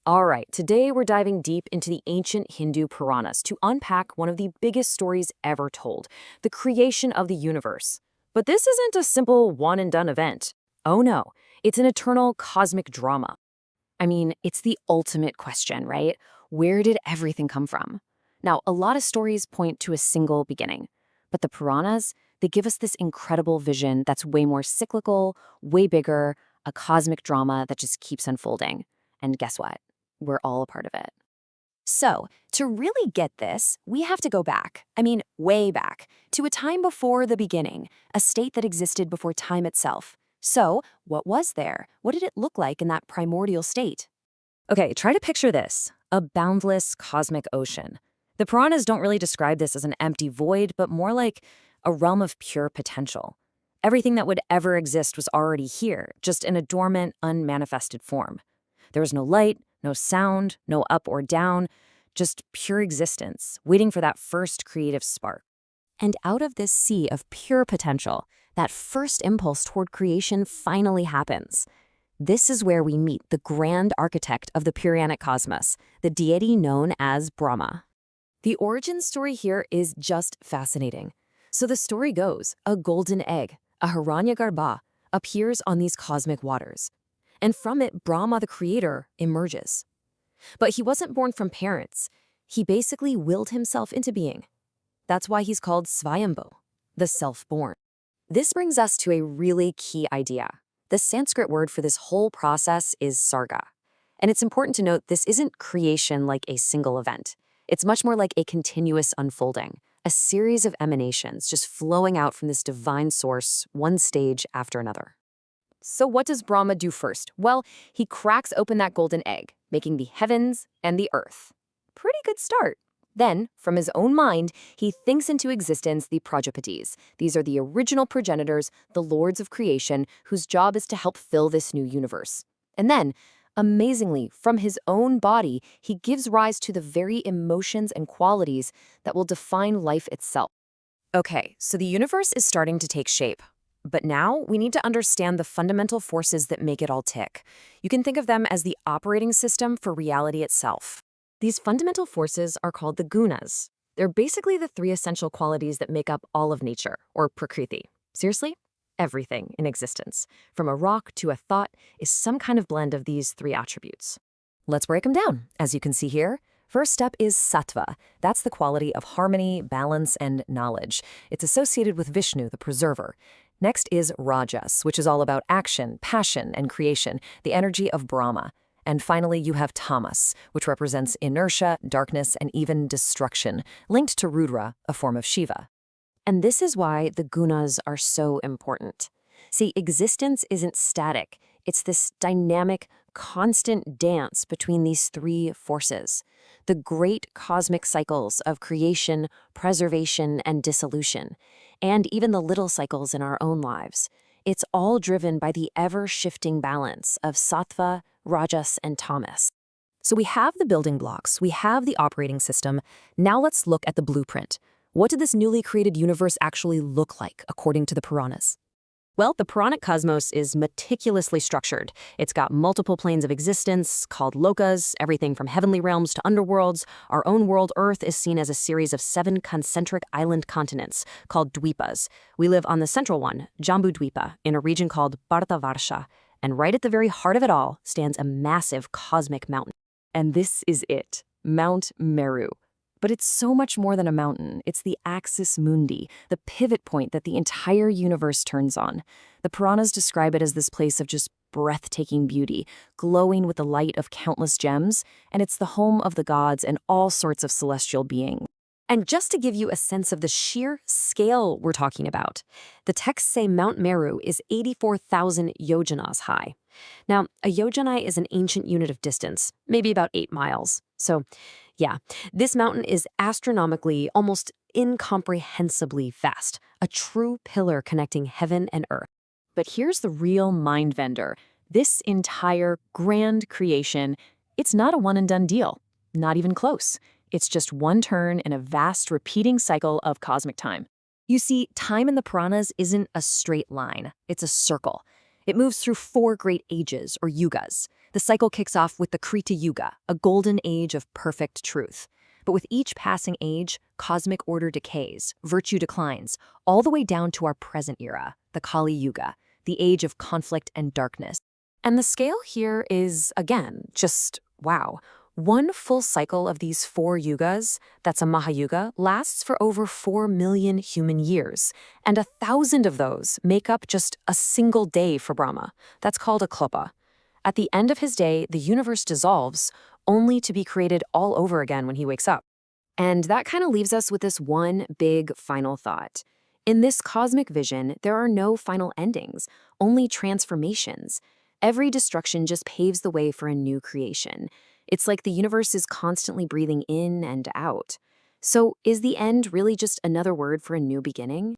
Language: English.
All right, today we're diving deep into the ancient Hindu Puranas to unpack one of the biggest stories ever told, the creation of the universe. But this isn't a simple one-and-done event. Oh no, it's an eternal cosmic drama. I mean, it's the ultimate question, right? Where did everything come from? Now, a lot of stories point to a single beginning, but the Puranas, they give us this incredible vision that's way more cyclical, way bigger, a cosmic drama that just keeps unfolding. And guess what? We're all a part of it. So, to really get this, we have to go back, way back, to a time before the beginning, a state that existed before time itself. So, what was there? What did it look like in that primordial state? Okay, try to picture this, a boundless cosmic ocean. The Puranas don't really describe this as an empty void, but more like a realm of pure potential. Everything that would ever exist was already here, just in a dormant, unmanifested form. There was no light, no sound, no up or down, just pure existence, waiting for that first creative spark. And out of this sea of pure potential, that first impulse toward creation finally happens. This is where we meet the grand architect of the Puranic cosmos, the deity known as Brahma. The origin story here is just fascinating. So the story goes, a golden egg, a Hiranyagarbha, appears on these cosmic waters. And from it, Brahma the creator emerges. But he wasn't born from parents. He basically willed himself into being. That's why he's called Svayambhu, the self-born. This brings us to a really key idea. The Sanskrit word for this whole process is Sarga. And it's important to note this isn't creation like a single event. It's much more like a continuous unfolding, a series of emanations just flowing out from this divine source, one stage after another. So what does Brahma do first? Well, he cracks open that golden egg, making the heavens and the earth. Pretty good start. Then, from his own mind, he thinks into existence the Prajapatis. These are the original progenitors, the lords of creation, whose job is to help fill this new universe. And then, amazingly, from his own body, he gives rise to the very emotions and qualities that will define life itself. Okay, so the universe is starting to take shape. But now we need to understand the fundamental forces that make it all tick. You can think of them as the operating system for reality itself. These fundamental forces are called the Gunas. They're basically the three essential qualities that make up all of nature, or Prakriti. Seriously? Everything in existence, from a rock to a thought, is some kind of blend of these three attributes. Let's break them down. As you can see here, first up is sattva. That's the quality of harmony, balance, and knowledge. It's associated with Vishnu, the preserver. Next is rajas, which is all about action, passion, and creation, the energy of Brahma. And finally, you have tamas, which represents inertia, darkness, and even destruction, linked to Rudra, a form of Shiva. And this is why the gunas are so important. See, existence isn't static. It's this dynamic, constant dance between these three forces. The great cosmic cycles of creation, preservation, and dissolution, and even the little cycles in our own lives. It's all driven by the ever-shifting balance of sattva, rajas, and tamas. So we have the building blocks, we have the operating system. Now let's look at the blueprint. What did this newly created universe actually look like, according to the Puranas? Well, the Puranic cosmos is meticulously structured. It's got multiple planes of existence, called lokas, everything from heavenly realms to underworlds. Our own world, Earth, is seen as a series of 7 concentric island continents, called dvipas. We live on the central one, Jambudvipa, in a region called Bharatavarsha. And right at the very heart of it all stands a massive cosmic mountain. And this is it, Mount Meru. But it's so much more than a mountain. It's the axis mundi, the pivot point that the entire universe turns on. The Puranas describe it as this place of just breathtaking beauty, glowing with the light of countless gems, and it's the home of the gods and all sorts of celestial beings. And just to give you a sense of the sheer scale we're talking about, the texts say Mount Meru is 84,000 yojanas high. Now, a yojana is an ancient unit of distance, maybe about 8 miles. So, yeah, this mountain is astronomically, almost incomprehensibly vast, a true pillar connecting heaven and earth. But here's the real mind vendor. This entire grand creation, it's not a one-and-done deal, not even close. It's just one turn in a vast repeating cycle of cosmic time. You see, time in the Puranas isn't a straight line, it's a circle. It moves through 4 great ages, or Yugas. The cycle kicks off with the Krita Yuga, a golden age of perfect truth. But with each passing age, cosmic order decays, virtue declines, all the way down to our present era, the Kali Yuga, the age of conflict and darkness. And the scale here is, again, just wow. One full cycle of these 4 yugas, that's a Mahayuga, lasts for over 4 million human years. And 1,000 of those make up just a single day for Brahma. That's called a klopa. At the end of his day, the universe dissolves, only to be created all over again when he wakes up. And that kind of leaves us with this one big final thought. In this cosmic vision, there are no final endings, only transformations. Every destruction just paves the way for a new creation. It's like the universe is constantly breathing in and out. So is the end really just another word for a new beginning?